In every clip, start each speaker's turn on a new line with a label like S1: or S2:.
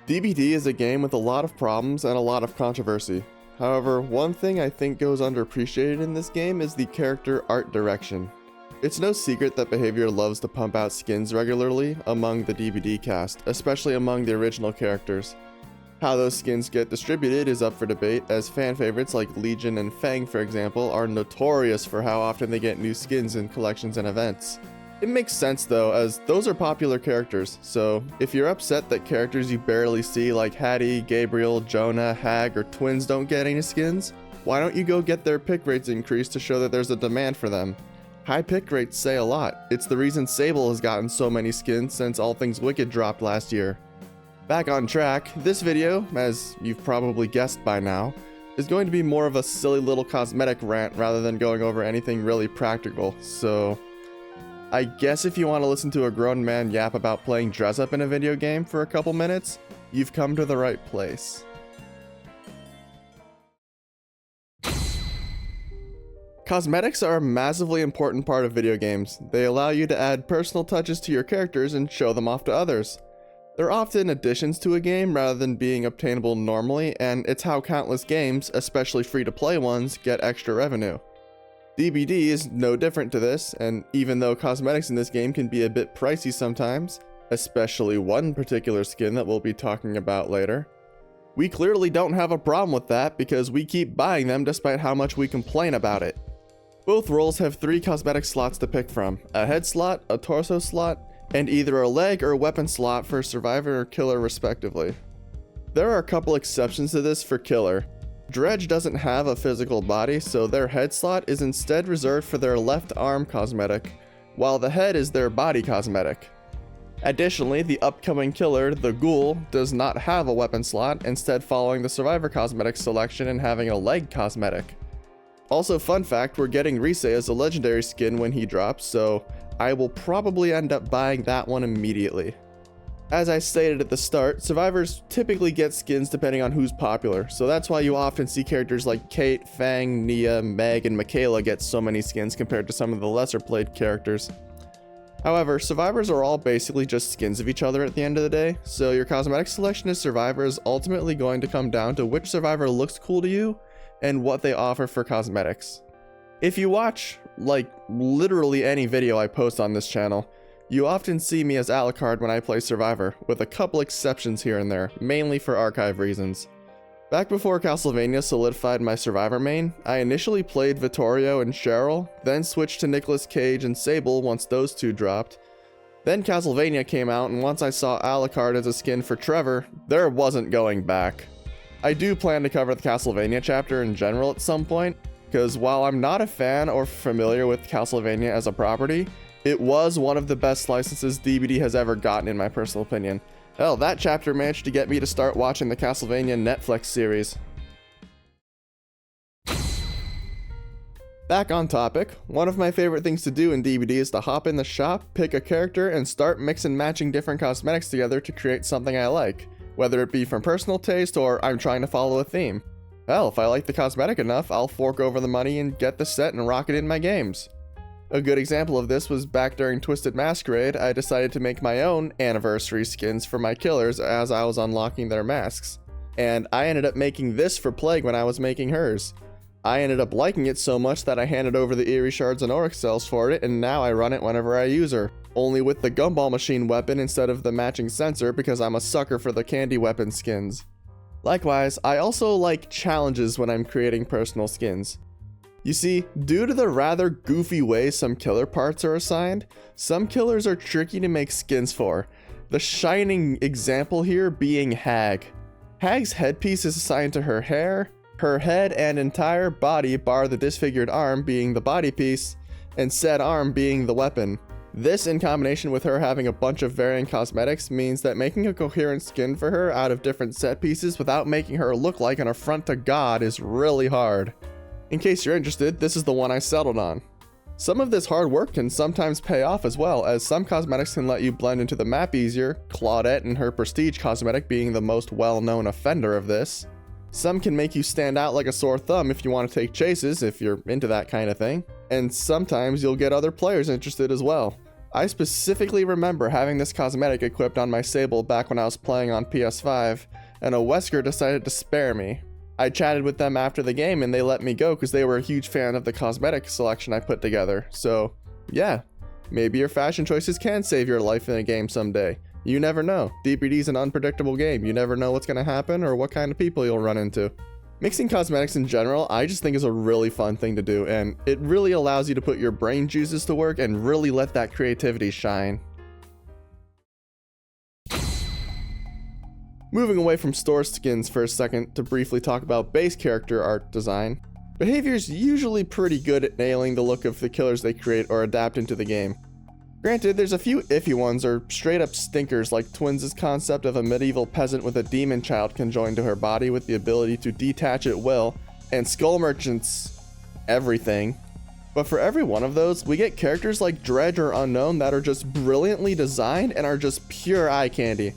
S1: DbD is a game with a lot of problems and a lot of controversy. However, one thing I think goes underappreciated in this game is the character art direction. It's no secret that Behavior loves to pump out skins regularly among the DbD cast, especially among the original characters. How those skins get distributed is up for debate, as fan favorites like Legion and Fang, for example, are notorious for how often they get new skins in collections and events. It makes sense though, as those are popular characters, so if you're upset that characters you barely see like Hattie, Gabriel, Jonah, Hag, or Twins don't get any skins, why don't you go get their pick rates increased to show that there's a demand for them? High pick rates say a lot. It's the reason Sable has gotten so many skins since All Things Wicked dropped last year. Back on track, this video, as you've probably guessed by now, is going to be more of a silly little cosmetic rant rather than going over anything really practical, so I guess if you want to listen to a grown man yap about playing dress up in a video game for a couple minutes, you've come to the right place. Cosmetics are a massively important part of video games. They allow you to add personal touches to your characters and show them off to others. They're often additions to a game rather than being obtainable normally, and it's how countless games, especially free-to-play ones, get extra revenue. DbD is no different to this, and even though cosmetics in this game can be a bit pricey sometimes, especially one particular skin that we'll be talking about later, we clearly don't have a problem with that because we keep buying them despite how much we complain about it. Both roles have 3 cosmetic slots to pick from, a head slot, a torso slot, and either a leg or weapon slot for survivor or killer respectively. There are a couple exceptions to this for killer. Dredge doesn't have a physical body, so their head slot is instead reserved for their left arm cosmetic, while the head is their body cosmetic. Additionally, the upcoming killer, the Ghoul, does not have a weapon slot, instead following the survivor cosmetic selection and having a leg cosmetic. Also, fun fact, we're getting Rise as a legendary skin when he drops, so I will probably end up buying that one immediately. As I stated at the start, survivors typically get skins depending on who's popular, so that's why you often see characters like Kate, Fang, Nia, Meg, and Michaela get so many skins compared to some of the lesser played characters. However, survivors are all basically just skins of each other at the end of the day, so your cosmetic selection as survivor is ultimately going to come down to which survivor looks cool to you and what they offer for cosmetics. If you watch, like, literally any video I post on this channel, you often see me as Alucard when I play Survivor, with a couple exceptions here and there, mainly for archive reasons. Back before Castlevania solidified my Survivor main, I initially played Vittorio and Cheryl, then switched to Nicolas Cage and Sable once those two dropped. Then Castlevania came out, and once I saw Alucard as a skin for Trevor, there wasn't going back. I do plan to cover the Castlevania chapter in general at some point, because while I'm not a fan or familiar with Castlevania as a property, it was one of the best licenses DbD has ever gotten in my personal opinion. Hell, that chapter managed to get me to start watching the Castlevania Netflix series. Back on topic, one of my favorite things to do in DbD is to hop in the shop, pick a character, and start mix and matching different cosmetics together to create something I like, whether it be from personal taste or I'm trying to follow a theme. Hell, if I like the cosmetic enough, I'll fork over the money and get the set and rock it in my games. A good example of this was back during Twisted Masquerade. I decided to make my own anniversary skins for my killers as I was unlocking their masks. And I ended up making this for Plague when I was making hers. I ended up liking it so much that I handed over the Eerie Shards and Oryx cells for it, and now I run it whenever I use her. Only with the Gumball Machine weapon instead of the matching sensor because I'm a sucker for the candy weapon skins. Likewise, I also like challenges when I'm creating personal skins. You see, due to the rather goofy way some killer parts are assigned, some killers are tricky to make skins for. The shining example here being Hag. Hag's headpiece is assigned to her hair, her head and entire body bar the disfigured arm being the body piece, and said arm being the weapon. This, in combination with her having a bunch of varying cosmetics, means that making a coherent skin for her out of different set pieces without making her look like an affront to God is really hard. In case you're interested, this is the one I settled on. Some of this hard work can sometimes pay off as well, as some cosmetics can let you blend into the map easier, Claudette and her Prestige cosmetic being the most well-known offender of this. Some can make you stand out like a sore thumb if you want to take chases, if you're into that kind of thing. And sometimes you'll get other players interested as well. I specifically remember having this cosmetic equipped on my Sable back when I was playing on PS5, and a Wesker decided to spare me. I chatted with them after the game and they let me go because they were a huge fan of the cosmetic selection I put together. So yeah, maybe your fashion choices can save your life in a game someday. You never know. DbD's an unpredictable game. You never know what's going to happen or what kind of people you'll run into. Mixing cosmetics in general, I just think is a really fun thing to do, and it really allows you to put your brain juices to work and really let that creativity shine. Moving away from store skins for a second to briefly talk about base character art design. Behavior's usually pretty good at nailing the look of the killers they create or adapt into the game. Granted, there's a few iffy ones or straight up stinkers, like Twins' concept of a medieval peasant with a demon child conjoined to her body with the ability to detach at will, and Skull Merchant's everything. But for every one of those, we get characters like Dredge or Unknown that are just brilliantly designed and are just pure eye candy.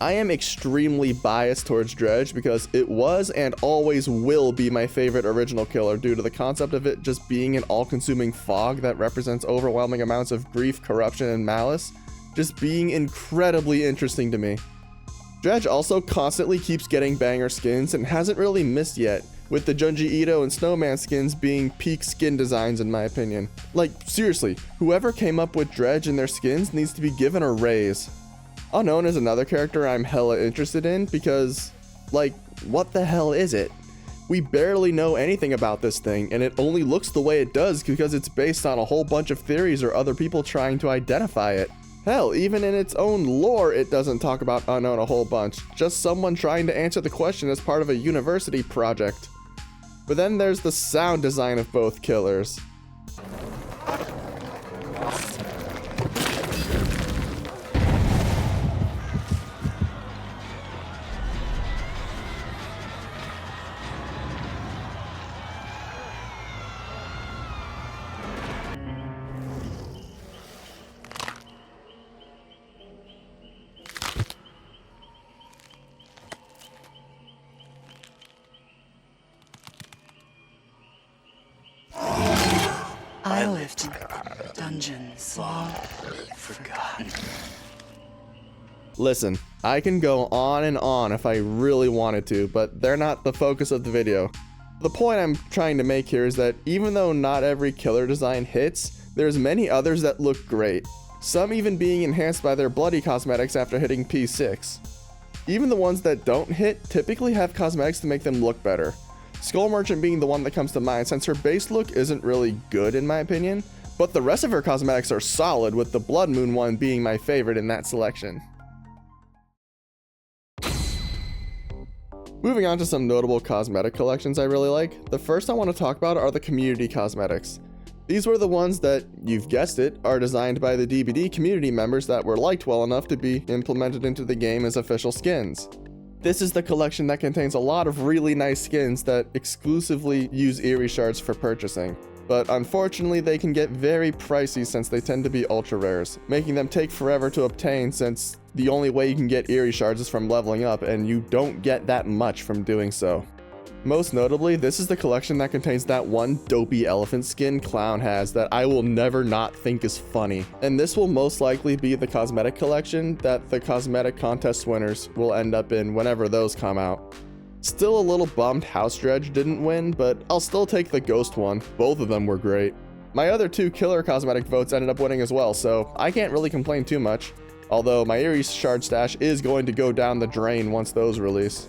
S1: I am extremely biased towards Dredge because it was and always will be my favorite original killer due to the concept of it just being an all-consuming fog that represents overwhelming amounts of grief, corruption, and malice, just being incredibly interesting to me. Dredge also constantly keeps getting banger skins and hasn't really missed yet, with the Junji Ito and Snowman skins being peak skin designs in my opinion. Like, seriously, whoever came up with Dredge and their skins needs to be given a raise. Unknown is another character I'm hella interested in because, like, what the hell is it? We barely know anything about this thing, and it only looks the way it does because it's based on a whole bunch of theories or other people trying to identify it. Hell, even in its own lore, it doesn't talk about Unknown a whole bunch, just someone trying to answer the question as part of a university project. But then there's the sound design of both killers.
S2: I lived in dungeons long forgotten.
S1: Listen, I can go on and on if I really wanted to, but they're not the focus of the video. The point I'm trying to make here is that even though not every killer design hits, there's many others that look great, some even being enhanced by their bloody cosmetics after hitting P6. Even the ones that don't hit typically have cosmetics to make them look better. Skull Merchant being the one that comes to mind since her base look isn't really good in my opinion, but the rest of her cosmetics are solid, with the Blood Moon one being my favorite in that selection. Moving on to some notable cosmetic collections I really like, the first I want to talk about are the community cosmetics. These were the ones that, you've guessed it, are designed by the DbD community members that were liked well enough to be implemented into the game as official skins. This is the collection that contains a lot of really nice skins that exclusively use Eerie Shards for purchasing. But unfortunately they can get very pricey since they tend to be ultra rares, making them take forever to obtain since the only way you can get Eerie Shards is from leveling up, and you don't get that much from doing so. Most notably, this is the collection that contains that one dopey elephant skin Clown has that I will never not think is funny. And this will most likely be the cosmetic collection that the cosmetic contest winners will end up in whenever those come out. Still a little bummed House Dredge didn't win, but I'll still take the Ghost one. Both of them were great. My other two killer cosmetic votes ended up winning as well, so I can't really complain too much. Although my Eerie Shard stash is going to go down the drain once those release.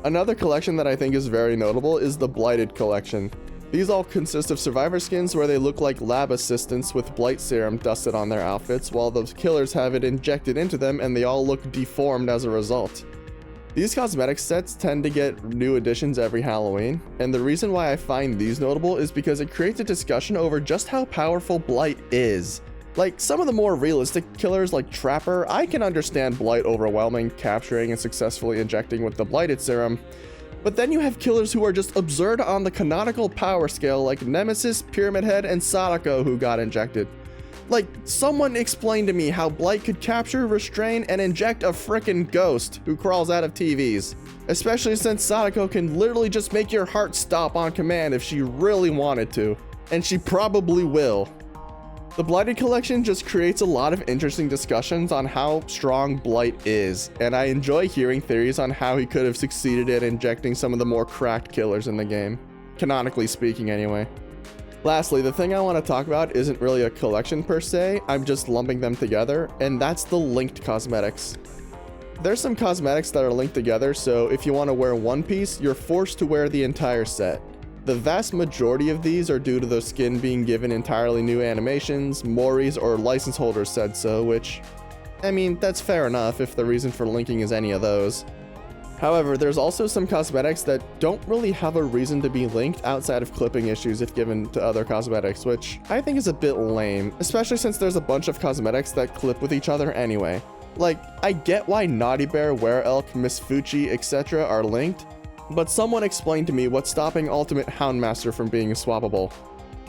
S1: Another collection that I think is very notable is the Blighted collection. These all consist of survivor skins where they look like lab assistants with blight serum dusted on their outfits, while the killers have it injected into them and they all look deformed as a result. These cosmetic sets tend to get new additions every Halloween, and the reason why I find these notable is because it creates a discussion over just how powerful blight is. Like, some of the more realistic killers like Trapper, I can understand blight overwhelming, capturing, and successfully injecting with the blighted serum, but then you have killers who are just absurd on the canonical power scale like Nemesis, Pyramid Head, and Sadako who got injected. Like, someone explain to me how blight could capture, restrain, and inject a frickin' ghost who crawls out of TVs. Especially since Sadako can literally just make your heart stop on command if she really wanted to. And she probably will. The Blighted collection just creates a lot of interesting discussions on how strong Blight is, and I enjoy hearing theories on how he could have succeeded at injecting some of the more cracked killers in the game. Canonically speaking, anyway. Lastly, the thing I want to talk about isn't really a collection per se, I'm just lumping them together, and that's the linked cosmetics. There's some cosmetics that are linked together, so if you want to wear one piece, you're forced to wear the entire set. The vast majority of these are due to the skin being given entirely new animations, Moris or license holders said so, which, I mean, that's fair enough if the reason for linking is any of those. However, there's also some cosmetics that don't really have a reason to be linked outside of clipping issues if given to other cosmetics, which I think is a bit lame, especially since there's a bunch of cosmetics that clip with each other anyway. Like, I get why Naughty Bear, were-elk, Miss Fuchi, etc. are linked, but someone explain to me what's stopping Ultimate Houndmaster from being swappable.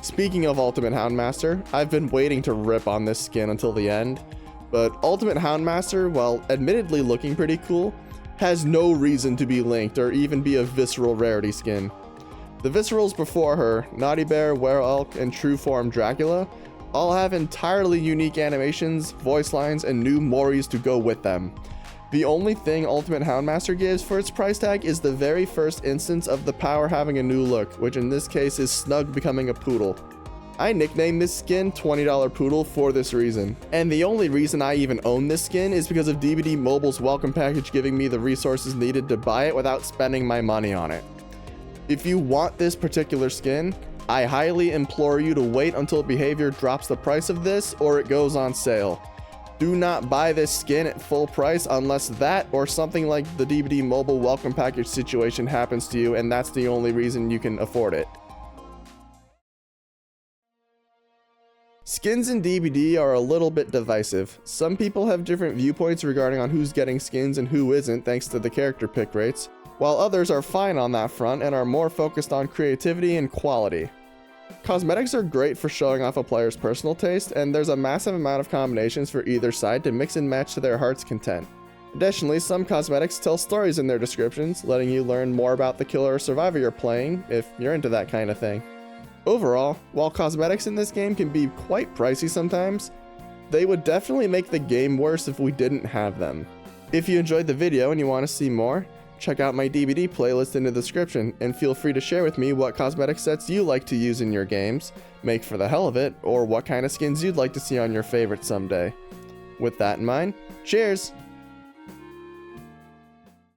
S1: Speaking of Ultimate Houndmaster, I've been waiting to rip on this skin until the end, but Ultimate Houndmaster, while admittedly looking pretty cool, has no reason to be linked or even be a visceral rarity skin. The viscerals before her, Naughty Bear, were-elk, and True Form Dracula, all have entirely unique animations, voice lines, and new Moris to go with them. The only thing Ultimate Houndmaster gives for its price tag is the very first instance of the power having a new look, which in this case is Snug becoming a poodle. I nicknamed this skin $20 Poodle for this reason, and the only reason I even own this skin is because of DbD Mobile's welcome package giving me the resources needed to buy it without spending my money on it. If you want this particular skin, I highly implore you to wait until Behavior drops the price of this or it goes on sale. Do not buy this skin at full price unless that or something like the DbD Mobile welcome package situation happens to you and that's the only reason you can afford it. Skins in DbD are a little bit divisive. Some people have different viewpoints regarding on who's getting skins and who isn't thanks to the character pick rates, while others are fine on that front and are more focused on creativity and quality. Cosmetics are great for showing off a player's personal taste, and there's a massive amount of combinations for either side to mix and match to their heart's content. Additionally, some cosmetics tell stories in their descriptions, letting you learn more about the killer or survivor you're playing, if you're into that kind of thing. Overall, while cosmetics in this game can be quite pricey sometimes, they would definitely make the game worse if we didn't have them. If you enjoyed the video and you want to see more, check out my DbD playlist in the description, and feel free to share with me what cosmetic sets you like to use in your games, make for the hell of it, or what kind of skins you'd like to see on your favorites someday. With that in mind, cheers!